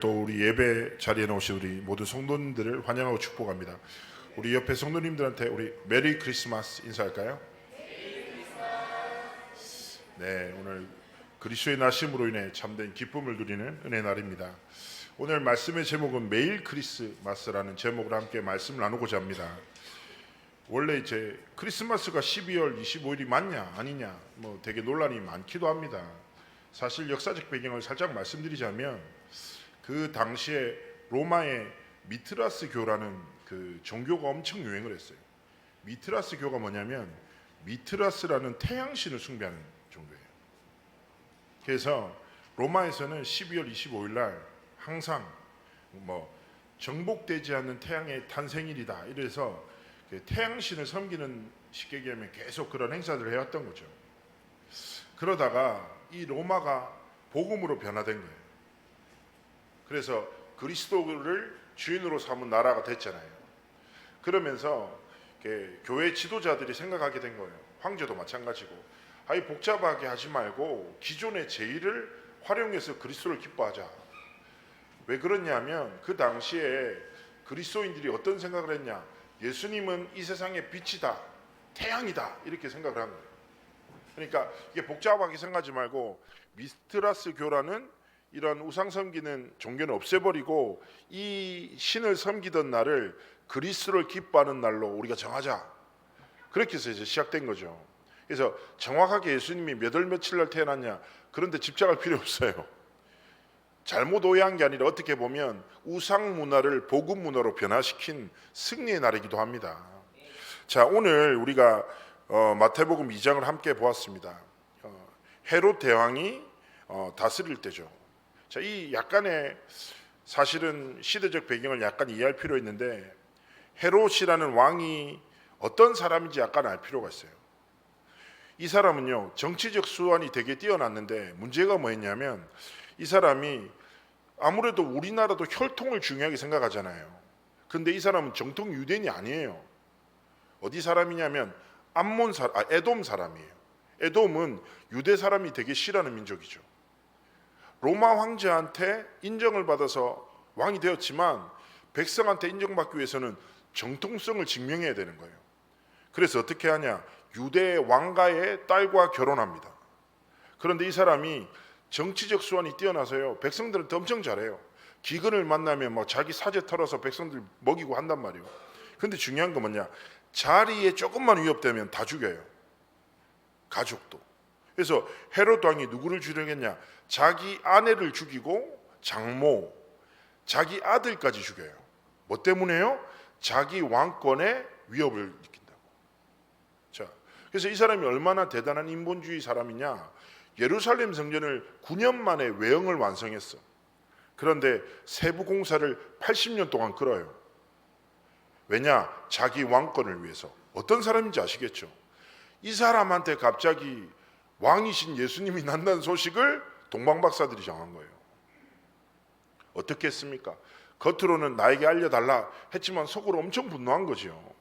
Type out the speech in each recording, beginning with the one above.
또 우리 예배 자리에 나오신 우리 모든 성도님들을 환영하고 축복합니다. 우리 옆에 성도님들한테 우리 메리 크리스마스 인사할까요? 네, 오늘 그리스도의 나심으로 인해 참된 기쁨을 누리는 은혜 날입니다. 오늘 말씀의 제목은 매일 크리스마스라는 제목으로 함께 말씀을 나누고자 합니다. 원래 이제 크리스마스가 12월 25일이 맞냐 아니냐 되게 논란이 많기도 합니다. 사실 역사적 배경을 살짝 말씀드리자면 그 당시에 로마의 미트라스 교라는 그 종교가 엄청 유행을 했어요. 미트라스 교가 뭐냐면 미트라스라는 태양신을 숭배하는 종교예요. 그래서 로마에서는 12월 25일 날 항상 정복되지 않는 태양의 탄생일이다 이래서 태양신을 섬기는, 쉽게 얘기하면 계속 그런 행사들을 해왔던 거죠. 그러다가 이 로마가 복음으로 변화된 거예요. 그래서 그리스도를 주인으로 삼은 나라가 됐잖아요. 그러면서 교회 지도자들이 생각하게 된 거예요. 황제도 마찬가지고, 아예 복잡하게 하지 말고 기존의 제의를 활용해서 그리스도를 기뻐하자. 왜 그러냐면 그 당시에 그리스도인들이 어떤 생각을 했냐, 예수님은 이 세상의 빛이다, 태양이다, 이렇게 생각을 한 거예요. 그러니까 이게 복잡하게 생각하지 말고 미트라스 교라는 이런 우상 섬기는 종교는 없애버리고 이 신을 섬기던 날을 그리스도를 기뻐하는 날로 우리가 정하자. 그렇게 해서 이제 시작된 거죠. 그래서 정확하게 예수님이 몇 월 며칠 날 태어났냐, 그런데 집착할 필요 없어요. 잘못 오해한 게 아니라 어떻게 보면 우상 문화를 복음 문화로 변화시킨 승리의 날이기도 합니다. 자, 오늘 우리가 마태복음 2장을 함께 보았습니다. 헤롯 대왕이 다스릴 때죠. 자, 이 약간의 사실은 시대적 배경을 약간 이해할 필요 있는데, 헤롯이라는 왕이 어떤 사람인지 약간 알 필요가 있어요. 이 사람은요, 정치적 수완이 되게 뛰어났는데 문제가 뭐였냐면, 이 사람이 아무래도 우리나라도 혈통을 중요하게 생각하잖아요. 근데 이 사람은 정통 유대인이 아니에요. 어디 사람이냐면 에돔 사람이에요. 에돔은 유대 사람이 되게 싫어하는 민족이죠. 로마 황제한테 인정을 받아서 왕이 되었지만 백성한테 인정받기 위해서는 정통성을 증명해야 되는 거예요. 그래서 어떻게 하냐, 유대 왕가의 딸과 결혼합니다. 그런데 이 사람이 정치적 수완이 뛰어나서요, 백성들한테 엄청 잘해요. 기근을 만나면 자기 사제 털어서 백성들 먹이고 한단 말이에요. 근데 중요한 건 뭐냐, 자리에 조금만 위협되면 다 죽여요, 가족도. 그래서 헤롯 왕이 누구를 죽이겠냐, 자기 아내를 죽이고 장모, 자기 아들까지 죽여요. 뭐 때문에요? 자기 왕권에 위협을 느낀다고. 자, 그래서 이 사람이 얼마나 대단한 인본주의 사람이냐, 예루살렘 성전을 9년 만에 외형을 완성했어. 그런데 세부 공사를 80년 동안 끌어요. 왜냐? 자기 왕권을 위해서. 어떤 사람인지 아시겠죠? 이 사람한테 갑자기 왕이신 예수님이 난다는 소식을 동방박사들이 정한 거예요. 어떻게 했습니까? 겉으로는 나에게 알려달라 했지만 속으로 엄청 분노한 거죠.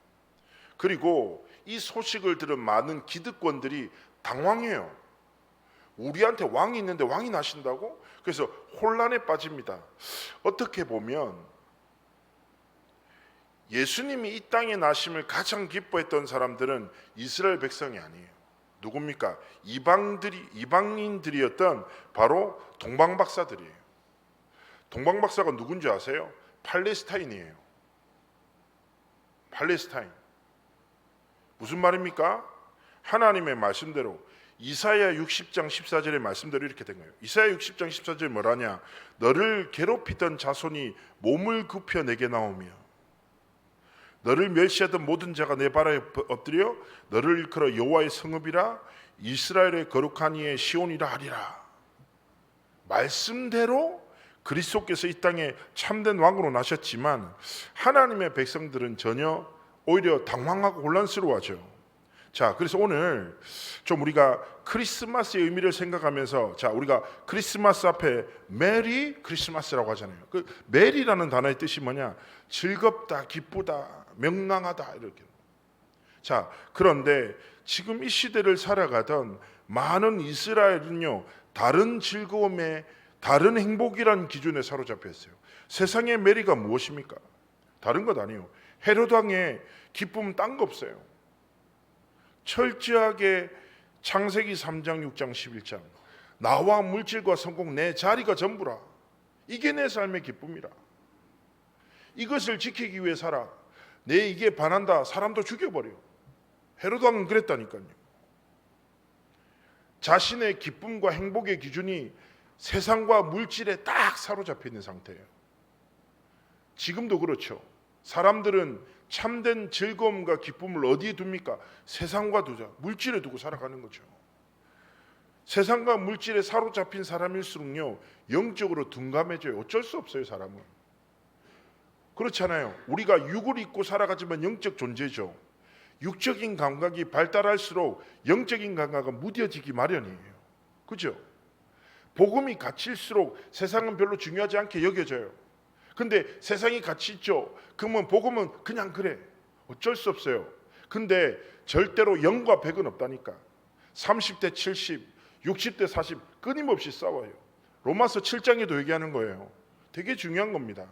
그리고 이 소식을 들은 많은 기득권들이 당황해요. 우리한테 왕이 있는데 왕이 나신다고? 그래서 혼란에 빠집니다. 어떻게 보면 예수님이 이 땅에 나심을 가장 기뻐했던 사람들은 이스라엘 백성이 아니에요. 누굽니까? 이방인들이었던 바로 동방박사들이에요. 동방박사가 누군지 아세요? 팔레스타인이에요. 팔레스타인. 무슨 말입니까? 하나님의 말씀대로 이사야 60장 14절의 말씀대로 이렇게 된 거예요. 이사야 60장 14절에 뭐라냐, 너를 괴롭히던 자손이 몸을 굽혀 내게 나오며 너를 멸시하던 모든 자가 내 발에 엎드려 너를 일컬어 여호와의 성읍이라 이스라엘의 거룩한 이의 시온이라 하리라. 말씀대로 그리스도께서 이 땅에 참된 왕으로 나셨지만 하나님의 백성들은 전혀 오히려 당황하고 혼란스러워하죠. 자, 그래서 오늘 좀 우리가 크리스마스의 의미를 생각하면서, 자, 우리가 크리스마스 앞에 메리 크리스마스라고 하잖아요. 그 메리라는 단어의 뜻이 뭐냐? 즐겁다, 기쁘다, 명랑하다, 이렇게. 자, 그런데 지금 이 시대를 살아가던 많은 이스라엘은요, 다른 즐거움에 다른 행복이란 기준에 사로잡혀 있어요. 세상의 메리가 무엇입니까? 다른 것 아니에요. 헤롯 왕의 기쁨은 딴 거 없어요. 철저하게 창세기 3장, 6장, 11장 나와 물질과 성공 내 자리가 전부라. 이게 내 삶의 기쁨이라. 이것을 지키기 위해 살아. 내 이게 반한다. 사람도 죽여버려. 헤롯 왕은 그랬다니까요. 자신의 기쁨과 행복의 기준이 세상과 물질에 딱 사로잡혀 있는 상태예요. 지금도 그렇죠. 사람들은 참된 즐거움과 기쁨을 어디에 둡니까? 세상과 두자, 물질에 두고 살아가는 거죠. 세상과 물질에 사로잡힌 사람일수록요, 영적으로 둔감해져요. 어쩔 수 없어요, 사람은. 그렇잖아요. 우리가 육을 입고 살아가지만 영적 존재죠. 육적인 감각이 발달할수록 영적인 감각은 무뎌지기 마련이에요. 그죠? 복음이 갇힐수록 세상은 별로 중요하지 않게 여겨져요. 근데 세상이 같이 있죠. 그러면 복음은 그냥 그래. 어쩔 수 없어요. 근데 절대로 0과 100은 없다니까. 30대 70, 60대 40 끊임없이 싸워요. 로마서 7장에도 얘기하는 거예요. 되게 중요한 겁니다.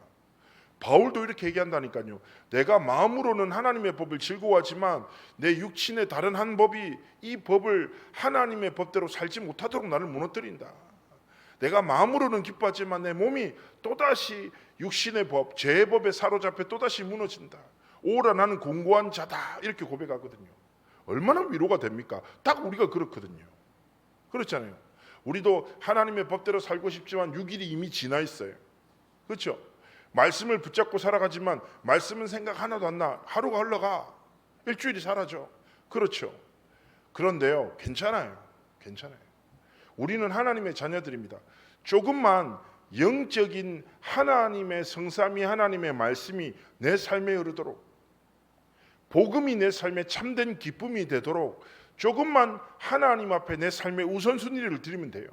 바울도 이렇게 얘기한다니까요. 내가 마음으로는 하나님의 법을 즐거워하지만 내 육신의 다른 한 법이 이 법을 하나님의 법대로 살지 못하도록 나를 무너뜨린다. 내가 마음으로는 기뻐하지만 내 몸이 또다시 육신의 법, 죄의 법에 사로잡혀 또다시 무너진다. 오라 나는 공고한 자다. 이렇게 고백하거든요. 얼마나 위로가 됩니까? 딱 우리가 그렇거든요. 그렇잖아요. 우리도 하나님의 법대로 살고 싶지만 6일이 이미 지나 있어요. 그렇죠? 말씀을 붙잡고 살아가지만 말씀은 생각 하나도 안 나. 하루가 흘러가. 일주일이 사라져. 그렇죠. 그런데요, 괜찮아요. 괜찮아요. 우리는 하나님의 자녀들입니다. 조금만 영적인 하나님의 성삼위 하나님의 말씀이 내 삶에 흐르도록, 복음이 내 삶에 참된 기쁨이 되도록 조금만 하나님 앞에 내 삶의 우선순위를 드리면 돼요.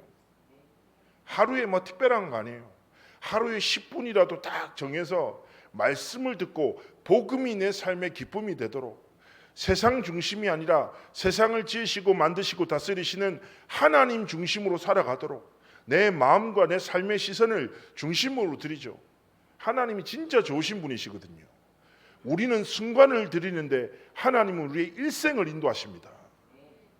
하루에 뭐 특별한 거 아니에요. 하루에 10분이라도 딱 정해서 말씀을 듣고 복음이 내 삶의 기쁨이 되도록, 세상 중심이 아니라 세상을 지으시고 만드시고 다스리시는 하나님 중심으로 살아가도록 내 마음과 내 삶의 시선을 중심으로 드리죠. 하나님이 진짜 좋으신 분이시거든요. 우리는 순간을 드리는데 하나님은 우리의 일생을 인도하십니다.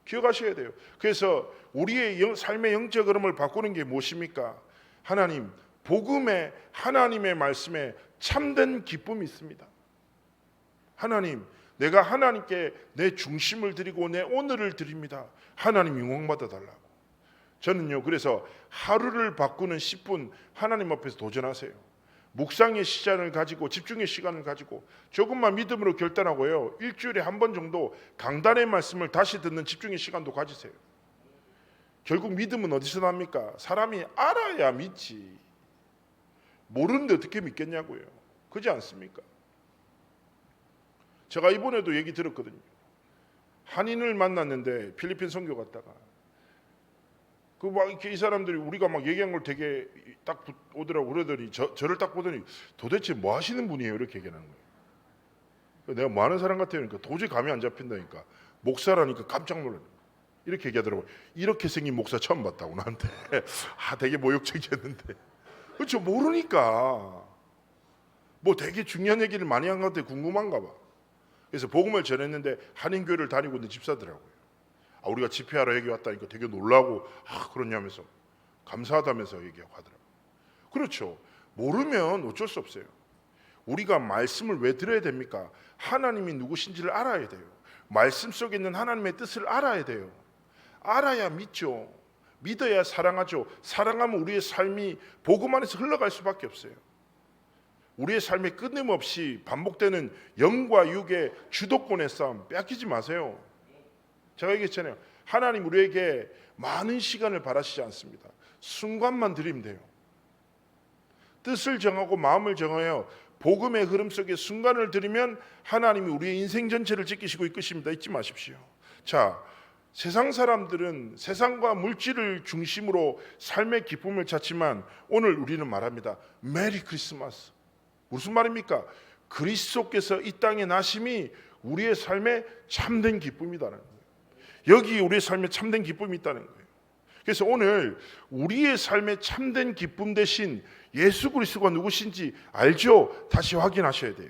기억하셔야 돼요. 그래서 우리의 삶의 영적 흐름을 바꾸는 게 무엇입니까? 하나님, 복음에 하나님의 말씀에 참된 기쁨이 있습니다. 하나님, 내가 하나님께 내 중심을 드리고 내 오늘을 드립니다. 하나님 영광받아 달라고. 저는요, 그래서 하루를 바꾸는 10분 하나님 앞에서 도전하세요. 묵상의 시간을 가지고, 집중의 시간을 가지고 조금만 믿음으로 결단하고요, 일주일에 한 번 정도 강단의 말씀을 다시 듣는 집중의 시간도 가지세요. 결국 믿음은 어디서 납니까? 사람이 알아야 믿지. 모르는데 어떻게 믿겠냐고요. 그렇지 않습니까? 제가 이번에도 얘기 들었거든요. 한인을 만났는데 필리핀 선교 갔다가 그 막 이렇게 이 사람들이 우리가 막 얘기한 걸 되게 딱 오더라고. 그러더니 저를 딱 보더니 도대체 뭐 하시는 분이에요? 이렇게 얘기하는 거예요. 내가 뭐 하는 사람 같아요. 그러니까 도저히 감이 안 잡힌다니까. 목사라니까 깜짝 놀라요. 이렇게 얘기하더라고요. 이렇게 생긴 목사 처음 봤다고 나한테. 되게 모욕적이었는데. 그렇죠. 모르니까. 뭐 되게 중요한 얘기를 많이 한 것 같아. 궁금한가 봐. 그래서 복음을 전했는데 한인교회를 다니고 있는 집사더라고요. 우리가 집회하러 여기 왔다니까 되게 놀라고 그러냐면서 감사하다면서 얘기하고 하더라고요. 그렇죠. 모르면 어쩔 수 없어요. 우리가 말씀을 왜 들어야 됩니까? 하나님이 누구신지를 알아야 돼요. 말씀 속에 있는 하나님의 뜻을 알아야 돼요. 알아야 믿죠. 믿어야 사랑하죠. 사랑하면 우리의 삶이 복음 안에서 흘러갈 수밖에 없어요. 우리의 삶에 끊임없이 반복되는 영과 육의 주도권의 싸움 빼앗기지 마세요. 제가 얘기했잖아요. 하나님 우리에게 많은 시간을 바라시지 않습니다. 순간만 드리면 돼요. 뜻을 정하고 마음을 정하여 복음의 흐름 속에 순간을 드리면 하나님이 우리의 인생 전체를 지키시고 이끄십니다. 잊지 마십시오. 자, 세상 사람들은 세상과 물질을 중심으로 삶의 기쁨을 찾지만 오늘 우리는 말합니다. 메리 크리스마스. 무슨 말입니까? 그리스도께서 이 땅에 나심이 우리의 삶의 참된 기쁨이다는 거예요. 여기 우리의 삶에 참된 기쁨이 있다는 거예요. 그래서 오늘 우리의 삶의 참된 기쁨 대신 예수 그리스도가 누구신지 알죠? 다시 확인하셔야 돼요.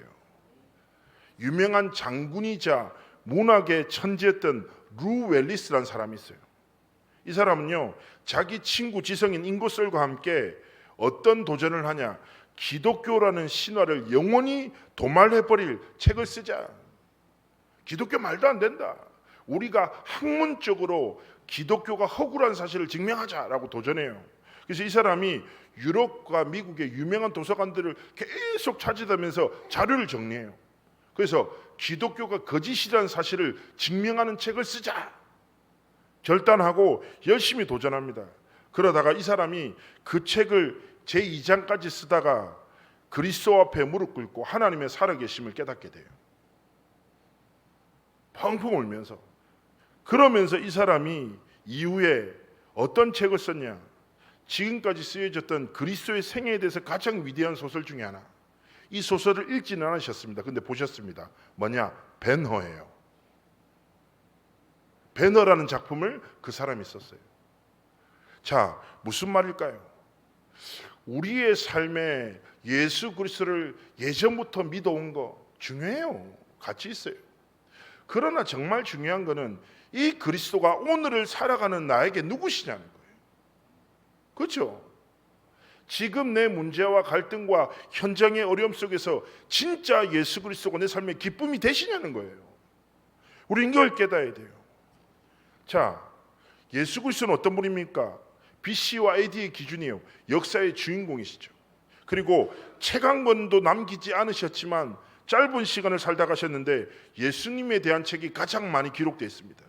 유명한 장군이자 문학의 천재였던 루 웰리스라는 사람이 있어요. 이 사람은요, 자기 친구 지성인 인고설과 함께 어떤 도전을 하냐, 기독교라는 신화를 영원히 도말해버릴 책을 쓰자. 기독교 말도 안 된다. 우리가 학문적으로 기독교가 허구라는 사실을 증명하자라고 도전해요. 그래서 이 사람이 유럽과 미국의 유명한 도서관들을 계속 찾아다니면서 자료를 정리해요. 그래서 기독교가 거짓이라는 사실을 증명하는 책을 쓰자 결단하고 열심히 도전합니다. 그러다가 이 사람이 그 책을 제2장까지 쓰다가 그리스도 앞에 무릎 꿇고 하나님의 살아계심을 깨닫게 돼요. 펑펑 울면서. 그러면서 이 사람이 이후에 어떤 책을 썼냐, 지금까지 쓰여졌던 그리스도의 생애에 대해서 가장 위대한 소설 중에 하나, 이 소설을 읽지는 않으셨습니다. 근데 보셨습니다. 뭐냐? 벤허예요. 벤허라는 작품을 그 사람이 썼어요. 자, 무슨 말일까요? 우리의 삶에 예수 그리스도를 예전부터 믿어온 거 중요해요. 가치 있어요. 그러나 정말 중요한 거는 이 그리스도가 오늘을 살아가는 나에게 누구시냐는 거예요. 그렇죠? 지금 내 문제와 갈등과 현장의 어려움 속에서 진짜 예수 그리스도가 내 삶의 기쁨이 되시냐는 거예요. 우리는 이걸 깨달아야 돼요. 자, 예수 그리스도는 어떤 분입니까? BC와 AD의 기준이에요. 역사의 주인공이시죠. 그리고 책 한 권도 남기지 않으셨지만 짧은 시간을 살다 가셨는데 예수님에 대한 책이 가장 많이 기록되어 있습니다.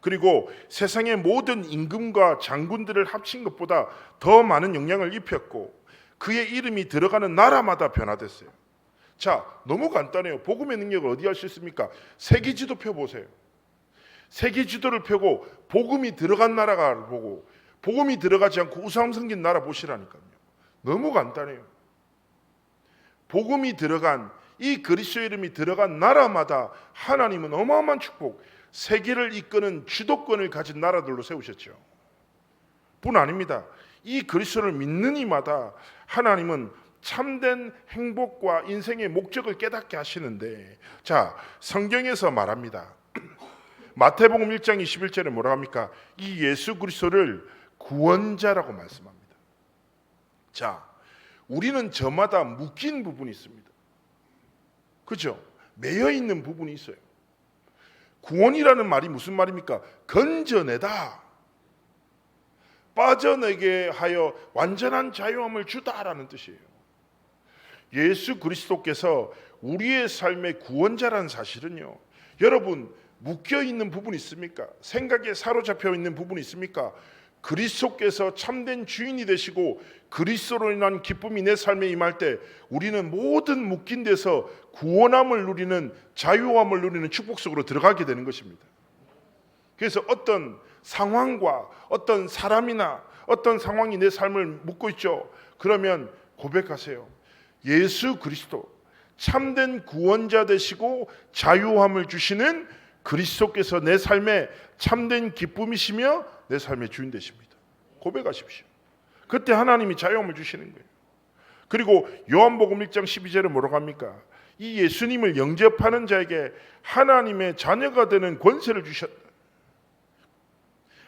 그리고 세상의 모든 임금과 장군들을 합친 것보다 더 많은 영향을 입혔고 그의 이름이 들어가는 나라마다 변화됐어요. 자, 너무 간단해요. 복음의 능력을 어디 할 수 있습니까? 세계지도 펴보세요. 세계지도를 펴고 복음이 들어간 나라가 보고 복음이 들어가지 않고 우상 섬긴 나라 보시라니까요. 너무 간단해요. 복음이 들어간 이 그리스도 이름이 들어간 나라마다 하나님은 어마어마한 축복, 세계를 이끄는 주도권을 가진 나라들로 세우셨죠. 뿐 아닙니다. 이 그리스도를 믿는 이마다 하나님은 참된 행복과 인생의 목적을 깨닫게 하시는데, 자, 성경에서 말합니다. 마태복음 1장 21절에 뭐라고 합니까? 이 예수 그리스도를 구원자라고 말씀합니다. 자, 우리는 저마다 묶인 부분이 있습니다. 그죠? 매여 있는 부분이 있어요. 구원이라는 말이 무슨 말입니까? 건져내다, 빠져내게 하여 완전한 자유함을 주다라는 뜻이에요. 예수 그리스도께서 우리의 삶의 구원자라는 사실은요, 여러분 묶여 있는 부분이 있습니까? 생각에 사로잡혀 있는 부분이 있습니까? 그리스도께서 참된 주인이 되시고 그리스도로 인한 기쁨이 내 삶에 임할 때 우리는 모든 묶인 데서 구원함을 누리는, 자유함을 누리는 축복 속으로 들어가게 되는 것입니다. 그래서 어떤 상황과 어떤 사람이나 어떤 상황이 내 삶을 묶고 있죠. 그러면 고백하세요. 예수 그리스도, 참된 구원자 되시고 자유함을 주시는 그리스도께서 내 삶에 참된 기쁨이시며 내 삶의 주인 되십니다. 고백하십시오. 그때 하나님이 자유함을 주시는 거예요. 그리고 요한복음 1장 12절에 뭐라고 합니까? 이 예수님을 영접하는 자에게 하나님의 자녀가 되는 권세를 주셨다.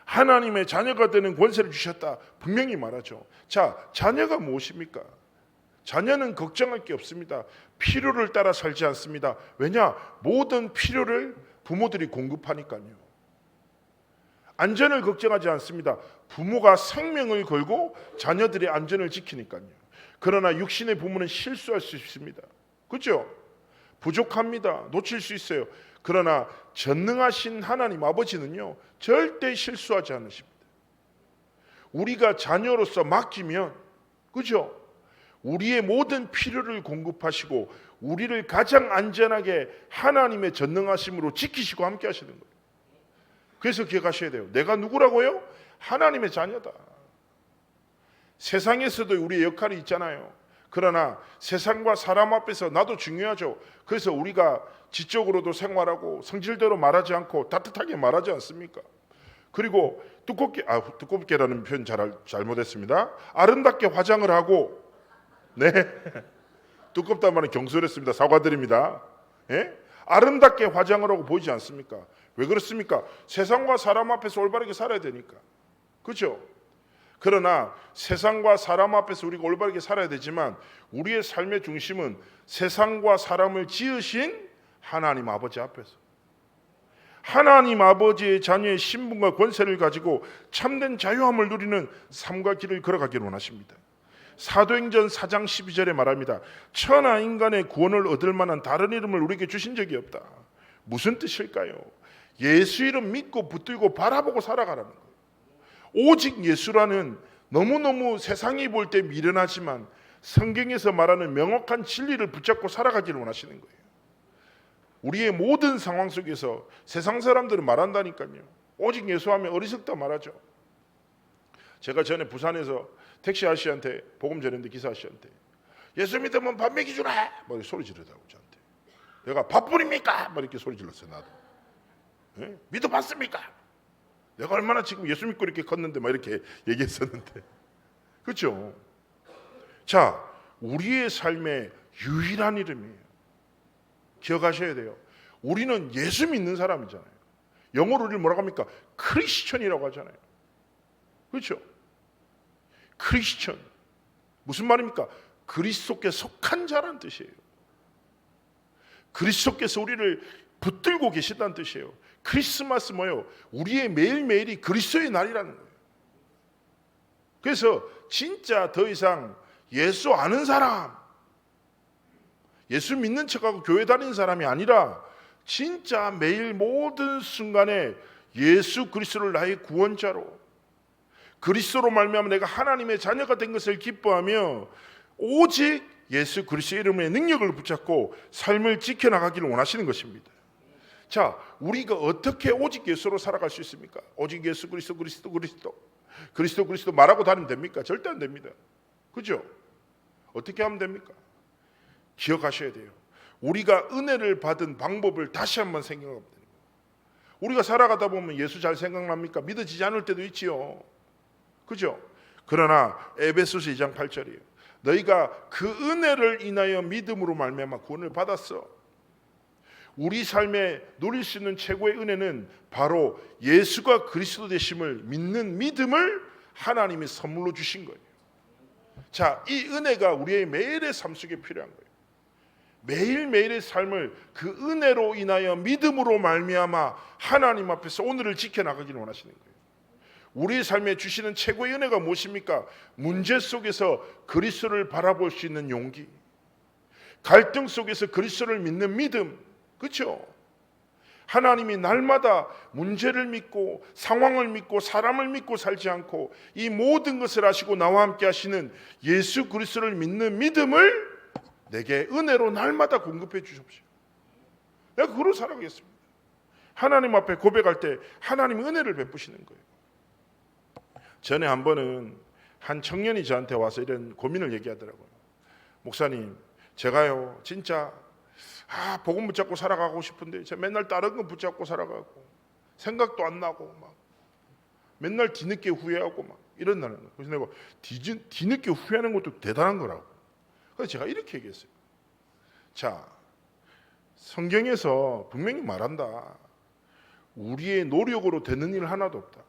하나님의 자녀가 되는 권세를 주셨다. 분명히 말하죠. 자, 자녀가 무엇입니까? 자녀는 걱정할 게 없습니다. 필요를 따라 살지 않습니다. 왜냐? 모든 필요를 부모들이 공급하니까요. 안전을 걱정하지 않습니다. 부모가 생명을 걸고 자녀들의 안전을 지키니까요. 그러나 육신의 부모는 실수할 수 있습니다. 그렇죠? 부족합니다. 놓칠 수 있어요. 그러나 전능하신 하나님 아버지는요, 절대 실수하지 않으십니다. 우리가 자녀로서 맡기면, 그렇죠? 우리의 모든 필요를 공급하시고 우리를 가장 안전하게 하나님의 전능하심으로 지키시고 함께 하시는 거예요. 그래서 기억하셔야 돼요. 내가 누구라고요? 하나님의 자녀다. 세상에서도 우리의 역할이 있잖아요. 그러나 세상과 사람 앞에서 나도 중요하죠. 그래서 우리가 지적으로도 생활하고 성질대로 말하지 않고 따뜻하게 말하지 않습니까? 그리고 두껍게라는 표현 잘못했습니다. 아름답게 화장을 하고, 네, 두껍다는 말은 경솔했습니다. 사과드립니다. 예? 아름답게 화장을 하고 보이지 않습니까? 왜 그렇습니까? 세상과 사람 앞에서 올바르게 살아야 되니까. 그렇죠? 그러나 세상과 사람 앞에서 우리가 올바르게 살아야 되지만 우리의 삶의 중심은 세상과 사람을 지으신 하나님 아버지 앞에서, 하나님 아버지의 자녀의 신분과 권세를 가지고 참된 자유함을 누리는 삶과 길을 걸어가기를 원하십니다. 사도행전 4장 12절에 말합니다. 천하 인간의 구원을 얻을 만한 다른 이름을 우리에게 주신 적이 없다. 무슨 뜻일까요? 예수 이름 믿고 붙들고 바라보고 살아가라는 거예요. 오직 예수라는 너무너무 세상이 볼 때 미련하지만 성경에서 말하는 명확한 진리를 붙잡고 살아가기를 원하시는 거예요. 우리의 모든 상황 속에서 세상 사람들은 말한다니까요. 오직 예수하면 어리석다 말하죠. 제가 전에 부산에서 택시 아저씨한테 복음 전했는데, 기사 아저씨한테 예수 믿으면 밥 먹여주라 막 소리 지르더라고. 저한테 내가 밥뿐입니까? 막 이렇게 소리 질렀어요. 나도 믿어봤습니까? 내가 얼마나 지금 예수 믿고 이렇게 컸는데 막 이렇게 얘기했었는데, 그렇죠? 자, 우리의 삶의 유일한 이름이에요. 기억하셔야 돼요. 우리는 예수 믿는 사람이잖아요. 영어로 우리를 뭐라고 합니까? 크리스천이라고 하잖아요. 그렇죠? 크리스천, 무슨 말입니까? 그리스도께 속한 자라는 뜻이에요. 그리스도께서 우리를 붙들고 계신다는 뜻이에요. 크리스마스 뭐예요? 우리의 매일매일이 그리스도의 날이라는 거예요. 그래서 진짜 더 이상 예수 아는 사람, 예수 믿는 척하고 교회 다니는 사람이 아니라 진짜 매일 모든 순간에 예수 그리스도를 나의 구원자로, 그리스도로 말미암아 내가 하나님의 자녀가 된 것을 기뻐하며 오직 예수 그리스도의 이름의 능력을 붙잡고 삶을 지켜나가기를 원하시는 것입니다. 자, 우리가 어떻게 오직 예수로 살아갈 수 있습니까? 오직 예수 그리스도 말하고 다니면 됩니까? 절대 안 됩니다. 그죠? 어떻게 하면 됩니까? 기억하셔야 돼요. 우리가 은혜를 받은 방법을 다시 한번 생각하면 돼요. 우리가 살아가다 보면 예수 잘 생각납니까? 믿어지지 않을 때도 있지요. 그죠? 그러나 에베소서 2장 8절이에요. 너희가 그 은혜를 인하여 믿음으로 말미암아 구원을 받았어. 우리 삶에 누릴 수 있는 최고의 은혜는 바로 예수가 그리스도 되심을 믿는 믿음을 하나님이 선물로 주신 거예요. 자, 이 은혜가 우리의 매일의 삶 속에 필요한 거예요. 매일매일의 삶을 그 은혜로 인하여 믿음으로 말미암아 하나님 앞에서 오늘을 지켜나가기를 원하시는 거예요. 우리의 삶에 주시는 최고의 은혜가 무엇입니까? 문제 속에서 그리스도를 바라볼 수 있는 용기, 갈등 속에서 그리스도를 믿는 믿음. 그렇죠? 하나님이 날마다 문제를 믿고 상황을 믿고 사람을 믿고 살지 않고 이 모든 것을 아시고 나와 함께 하시는 예수 그리스도를 믿는 믿음을 내게 은혜로 날마다 공급해 주십시오. 내가 그로 살아가겠습니다. 하나님 앞에 고백할 때 하나님이 은혜를 베푸시는 거예요. 전에 한 번은 한 청년이 저한테 와서 이런 고민을 얘기하더라고요. 목사님, 제가요 진짜 복음 붙잡고 살아가고 싶은데 제가 맨날 다른 거 붙잡고 살아가고 생각도 안 나고 막 맨날 뒤늦게 후회하고 막 이런다는 거예요. 그래서 내가 뒤늦게 후회하는 것도 대단한 거라고. 그래서 제가 이렇게 얘기했어요. 자, 성경에서 분명히 말한다. 우리의 노력으로 되는 일 하나도 없다.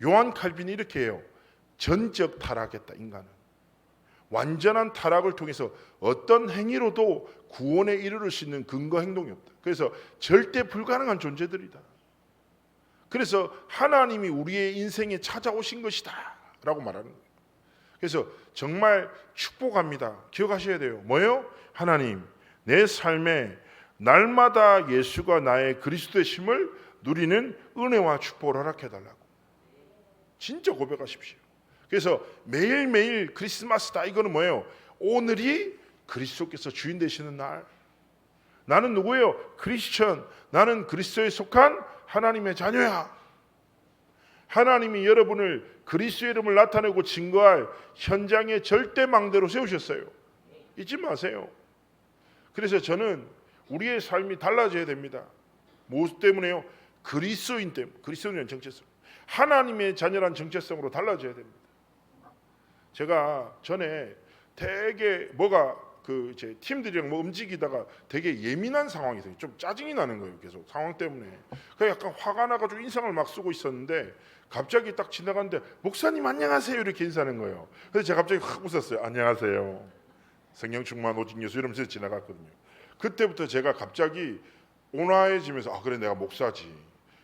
요한 칼빈이 이렇게 해요. 전적 타락했다. 인간은 완전한 타락을 통해서 어떤 행위로도 구원에 이르를 수 있는 근거 행동이 없다. 그래서 절대 불가능한 존재들이다. 그래서 하나님이 우리의 인생에 찾아오신 것이다 라고 말하는 거예요. 그래서 정말 축복합니다. 기억하셔야 돼요. 뭐예요? 하나님, 내 삶에 날마다 예수가 나의 그리스도의 심을 누리는 은혜와 축복을 허락해달라고 진짜 고백하십시오. 그래서 매일매일 크리스마스다. 이거는 뭐예요? 오늘이 그리스도께서 주인 되시는 날. 나는 누구예요? 크리스천. 나는 그리스도에 속한 하나님의 자녀야. 하나님이 여러분을 그리스도의 이름을 나타내고 증거할 현장의 절대망대로 세우셨어요. 잊지 마세요. 그래서 저는 우리의 삶이 달라져야 됩니다. 무엇 때문에요? 그리스도인 때문에, 그리스도인의 정체성, 하나님의 자녀란 정체성으로 달라져야 됩니다. 제가 전에 되게 뭐가 제 팀들이랑 뭐 움직이다가 되게 예민한 상황이 있어요. 좀 짜증이 나는 거예요. 계속 상황 때문에. 그래서 약간 화가 나가지고 인상을 막 쓰고 있었는데 갑자기 딱 지나갔는데 목사님 안녕하세요 이렇게 인사하는 거예요. 그래서 제가 갑자기 확 웃었어요. 안녕하세요. 성령 충만 오직 예수 이러면서 지나갔거든요. 그때부터 제가 갑자기 온화해지면서 아 그래 내가 목사지.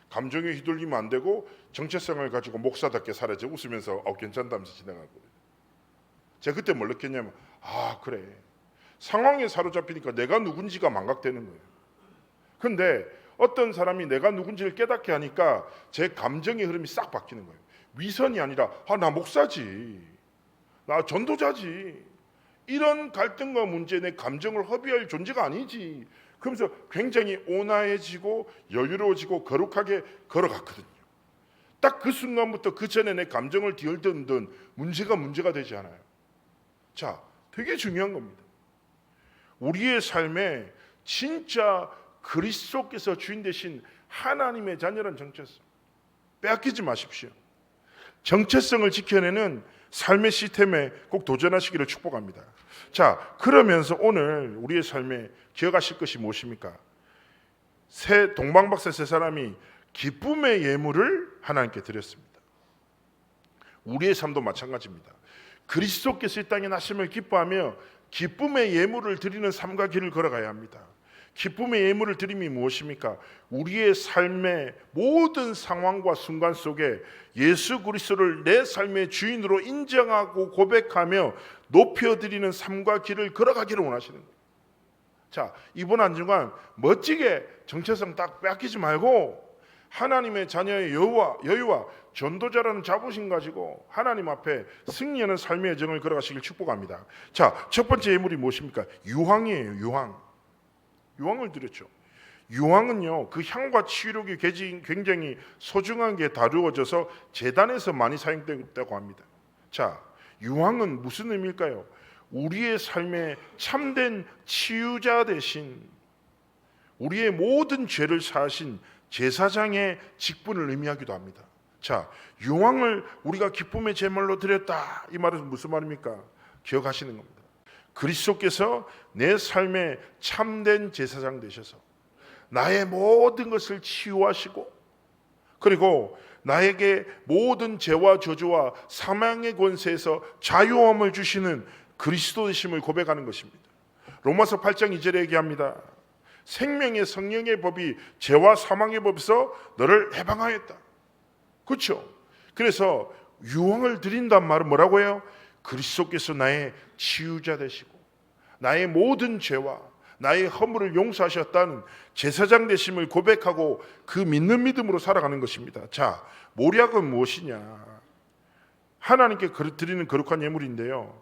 감정에 휘둘리면 안 되고 정체성을 가지고 목사답게 살아야지 웃으면서 괜찮다면서 지나갔거든요. 제가 그때 뭘 느꼈냐면 아 그래. 상황에 사로잡히니까 내가 누군지가 망각되는 거예요. 근데 어떤 사람이 내가 누군지를 깨닫게 하니까 제 감정의 흐름이 싹 바뀌는 거예요. 위선이 아니라 나 목사지, 나 전도자지, 이런 갈등과 문제에 내 감정을 허비할 존재가 아니지. 그러면서 굉장히 온화해지고 여유로워지고 거룩하게 걸어갔거든요. 딱 그 순간부터 그 전에 내 감정을 뒤흔든 문제가 되지 않아요. 자, 되게 중요한 겁니다. 우리의 삶에 진짜 그리스도께서 주인 되신 하나님의 자녀란 정체성 빼앗기지 마십시오. 정체성을 지켜내는 삶의 시스템에 꼭 도전하시기를 축복합니다. 자, 그러면서 오늘 우리의 삶에 기억하실 것이 무엇입니까? 동방박사 세 사람이 기쁨의 예물을 하나님께 드렸습니다. 우리의 삶도 마찬가지입니다. 그리스도께서 이 땅에 나심을 기뻐하며 기쁨의 예물을 드리는 삶과 길을 걸어가야 합니다. 기쁨의 예물을 드림이 무엇입니까? 우리의 삶의 모든 상황과 순간 속에 예수 그리스도를 내 삶의 주인으로 인정하고 고백하며 높여드리는 삶과 길을 걸어가기를 원하시는 거예요. 자, 이번 한 주간 멋지게 정체성 딱 빼앗기지 말고 하나님의 자녀의 여유와 전도자라는 자부심 가지고 하나님 앞에 승리하는 삶의 여정을 걸어가시길 축복합니다. 자, 첫 번째 예물이 무엇입니까? 유황이에요. 유황을 드렸죠. 유황은요, 그 향과 치유력이 굉장히 소중한 게 다루어져서 제단에서 많이 사용되고 합니다. 자, 유황은 무슨 의미일까요? 우리의 삶에 참된 치유자 대신 우리의 모든 죄를 사하신 제사장의 직분을 의미하기도 합니다. 자, 유황을 우리가 기쁨의 제물로 드렸다. 이 말은 무슨 말입니까? 기억하시는 겁니다. 그리스도께서 내 삶에 참된 제사장 되셔서 나의 모든 것을 치유하시고 그리고 나에게 모든 죄와 저주와 사망의 권세에서 자유함을 주시는 그리스도 되심을 고백하는 것입니다. 로마서 8장 2절에 얘기합니다. 생명의 성령의 법이 죄와 사망의 법에서 너를 해방하였다. 그렇죠? 그래서 유황을 드린단 말은 뭐라고 해요? 그리스도께서 나의 치유자 되시고 나의 모든 죄와 나의 허물을 용서하셨다는 제사장 되심을 고백하고 그 믿는 믿음으로 살아가는 것입니다. 자, 몰약은 무엇이냐? 하나님께 드리는 거룩한 예물인데요.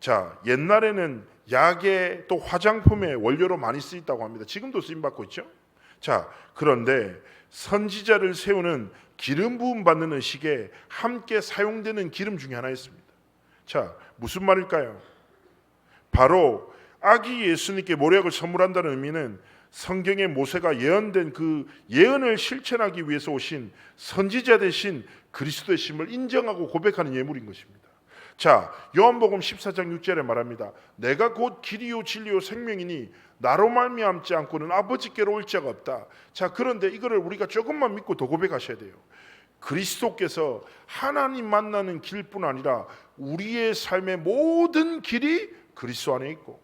자, 옛날에는 약에 또 화장품의 원료로 많이 쓰였다고 합니다. 지금도 쓰임받고 있죠. 자, 그런데 선지자를 세우는 기름 부음 받는 의식에 함께 사용되는 기름 중에 하나였습니다. 자, 무슨 말일까요? 바로 아기 예수님께 모략을 선물한다는 의미는 성경에 모세가 예언된 그 예언을 실천하기 위해서 오신 선지자 되신 그리스도의 심을 인정하고 고백하는 예물인 것입니다. 자, 요한복음 14장 6절에 말합니다. 내가 곧 길이요 진리요 생명이니 나로 말미암지 않고는 아버지께로 올 자가 없다. 자, 그런데 이거를 우리가 조금만 믿고 더 고백하셔야 돼요. 그리스도께서 하나님 만나는 길뿐 아니라 우리의 삶의 모든 길이 그리스도 안에 있고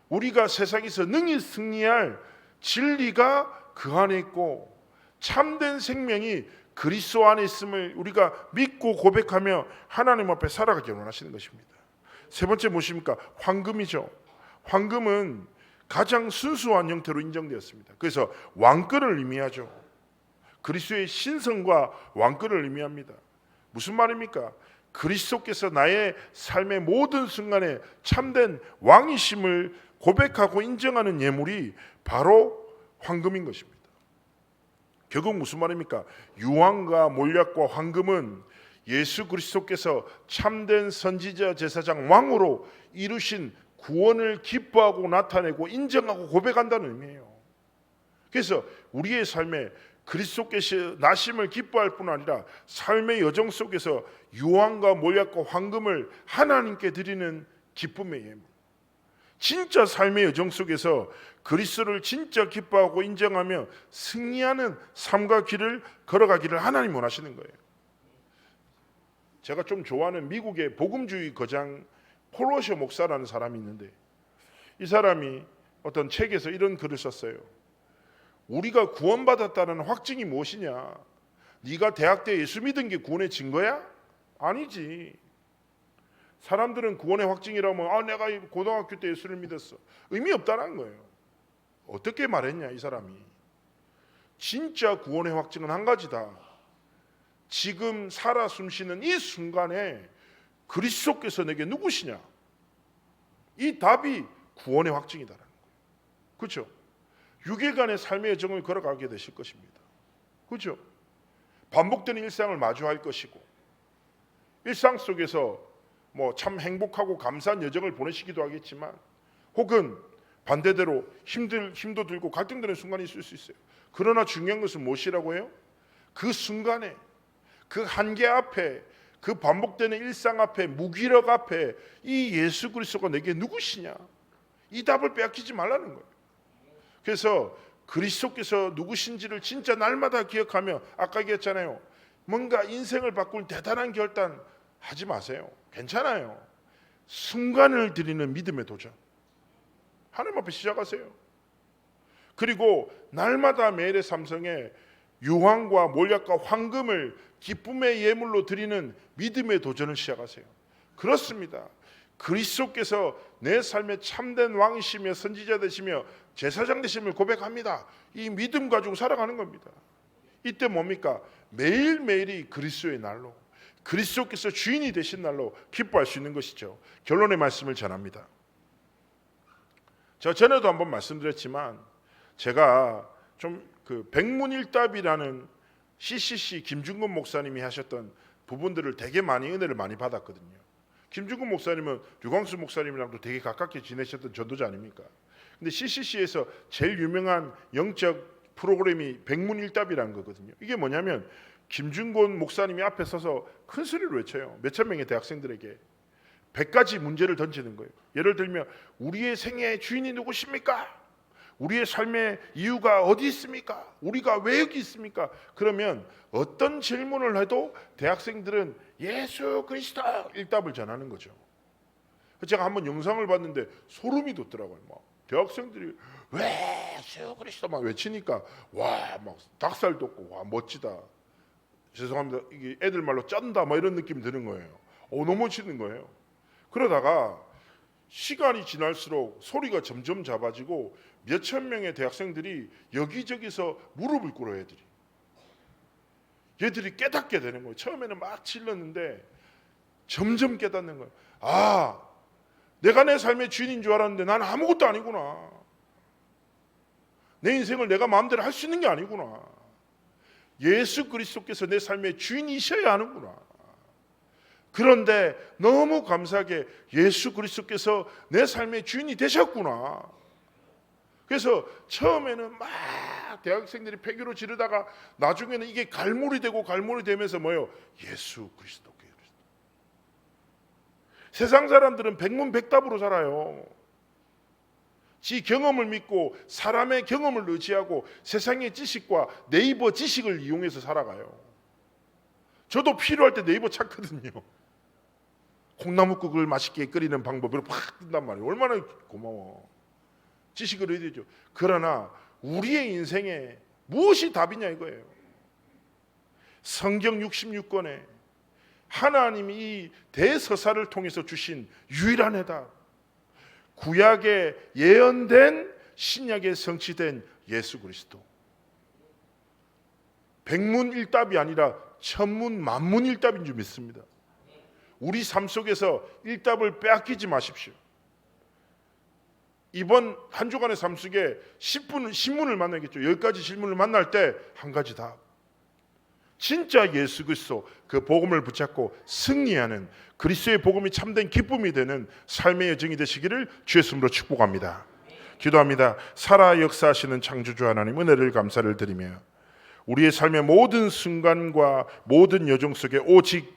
우리가 세상에서 능히 승리할 진리가 그 안에 있고 참된 생명이 그리스도 안에 있음을 우리가 믿고 고백하며 하나님 앞에 살아가기 원하시는 것입니다. 세 번째 무엇입니까? 황금이죠. 황금은 가장 순수한 형태로 인정되었습니다. 그래서 왕권을 의미하죠. 그리스도의 신성과 왕권을 의미합니다. 무슨 말입니까? 그리스도께서 나의 삶의 모든 순간에 참된 왕이심을 고백하고 인정하는 예물이 바로 황금인 것입니다. 결국 무슨 말입니까? 유황과 몰약과 황금은 예수 그리스도께서 참된 선지자 제사장 왕으로 이루신 구원을 기뻐하고 나타내고 인정하고 고백한다는 의미예요. 그래서 우리의 삶에 그리스도께서 나심을 기뻐할 뿐 아니라 삶의 여정 속에서 유황과 몰약과 황금을 하나님께 드리는 기쁨의 예물, 진짜 삶의 여정 속에서 그리스도를 진짜 기뻐하고 인정하며 승리하는 삶과 길을 걸어가기를 하나님 원하시는 거예요. 제가 좀 좋아하는 미국의 복음주의 거장 폴로셔 목사라는 사람이 있는데, 이 사람이 어떤 책에서 이런 글을 썼어요. 우리가 구원받았다는 확증이 무엇이냐? 네가 대학 때 예수 믿은 게 구원의 증거야? 아니지. 사람들은 구원의 확증이라면 내가 고등학교 때 예수를 믿었어. 의미 없다는 거예요. 어떻게 말했냐 이 사람이. 진짜 구원의 확증은 한 가지다. 지금 살아 숨쉬는 이 순간에 그리스도께서 내게 누구시냐? 이 답이 구원의 확증이다라는 거예요. 그렇죠? 6일간의 삶의 여정을 걸어가게 되실 것입니다. 그렇죠? 반복되는 일상을 마주할 것이고, 일상 속에서 참 행복하고 감사한 여정을 보내시기도 하겠지만, 혹은 반대대로 힘도 들고 갈등되는 순간이 있을 수 있어요. 그러나 중요한 것은 무엇이라고 해요? 그 순간에, 그 한계 앞에, 그 반복되는 일상 앞에, 무기력 앞에 이 예수 그리스도가 내게 누구시냐? 이 답을 빼앗기지 말라는 거예요. 그래서 그리스도께서 누구신지를 진짜 날마다 기억하며, 아까 얘기했잖아요. 뭔가 인생을 바꿀 대단한 결단 하지 마세요. 괜찮아요. 순간을 드리는 믿음의 도전, 하나님 앞에 시작하세요. 그리고 날마다 매일의 삶성에 유황과 몰약과 황금을 기쁨의 예물로 드리는 믿음의 도전을 시작하세요. 그렇습니다. 그리스도께서 내 삶의 참된 왕이시며 선지자 되시며 제사장 되심을 고백합니다. 이 믿음 가지고 살아가는 겁니다. 이때 뭡니까? 매일매일이 그리스도의 날로, 그리스도께서 주인이 되신 날로 기뻐할 수 있는 것이죠. 결론의 말씀을 전합니다. 저 전에도 한번 말씀드렸지만, 제가 좀 백문일답이라는 CCC 김중근 목사님이 하셨던 부분들을 되게 많이 은혜를 많이 받았거든요. 김중근 목사님은 류광수 목사님이랑도 되게 가깝게 지내셨던 전도자 아닙니까? 근데 CCC에서 제일 유명한 영적 프로그램이 백문일답이라는 거거든요. 이게 뭐냐면 김중근 목사님이 앞에 서서 큰 소리로 외쳐요. 몇천 명의 대학생들에게 100가지 문제를 던지는 거예요. 예를 들면 우리의 생애의 주인이 누구십니까? 우리의 삶의 이유가 어디 있습니까? 우리가 왜 여기 있습니까? 그러면 어떤 질문을 해도 대학생들은 예수 그리스도 일답을 전하는 거죠. 제가 한번 영상을 봤는데 소름이 돋더라고요. 막 대학생들이 왜 예수 그리스도 막 외치니까 와, 막 닭살 돋고 와 멋지다. 죄송합니다. 이게 애들 말로 쩐다 막 이런 느낌이 드는 거예요. 너무 멋있는 거예요. 그러다가 시간이 지날수록 소리가 점점 작아지고 몇천 명의 대학생들이 여기저기서 무릎을 꿇어요. 얘들이 깨닫게 되는 거예요. 처음에는 막 질렀는데 점점 깨닫는 거예요. 아, 내가 내 삶의 주인인 줄 알았는데 나는 아무것도 아니구나. 내 인생을 내가 마음대로 할 수 있는 게 아니구나. 예수 그리스도께서 내 삶의 주인이셔야 하는구나. 그런데 너무 감사하게 예수 그리스도께서 내 삶의 주인이 되셨구나. 그래서 처음에는 막 대학생들이 폐교로 지르다가 나중에는 이게 갈무리 되면서 뭐예요? 예수 그리스도. 세상 사람들은 백문백답으로 살아요. 지 경험을 믿고 사람의 경험을 의지하고 세상의 지식과 네이버 지식을 이용해서 살아가요. 저도 필요할 때 네이버 찾거든요. 콩나물국을 맛있게 끓이는 방법으로 팍 뜬단 말이에요. 얼마나 고마워. 지식을 얻어야죠. 그러나 우리의 인생에 무엇이 답이냐 이거예요. 성경 66권에 하나님이 이 대서사를 통해서 주신 유일한 해답, 구약에 예언된 신약에 성취된 예수 그리스도. 백문일답이 아니라 천문만문일답인 줄 믿습니다. 우리 삶 속에서 일답을 빼앗기지 마십시오. 이번 한 주간의 삶 속에 10분 신문을 만나겠죠. 10가지 질문을 만날 때 한 가지 답. 진짜 예수 그리스도 그 복음을 붙잡고 승리하는 그리스도의 복음이 참된 기쁨이 되는 삶의 여정이 되시기를 주의 이름으로 축복합니다. 기도합니다. 살아 역사하시는 창조주 하나님 은혜를 감사를 드리며 우리의 삶의 모든 순간과 모든 여정 속에 오직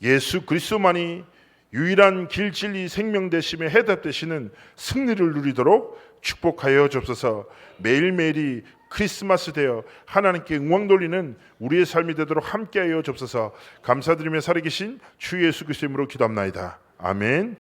예수 그리스도만이 유일한 길, 진리, 생명 되심에 해답 되시는 승리를 누리도록 축복하여 주옵소서. 매일매일이 크리스마스 되어 하나님께 응원 돌리는 우리의 삶이 되도록 함께하여 주옵소서. 감사드리며 살아계신 주 예수 그리스도 이름으로 기도합나이다. 아멘.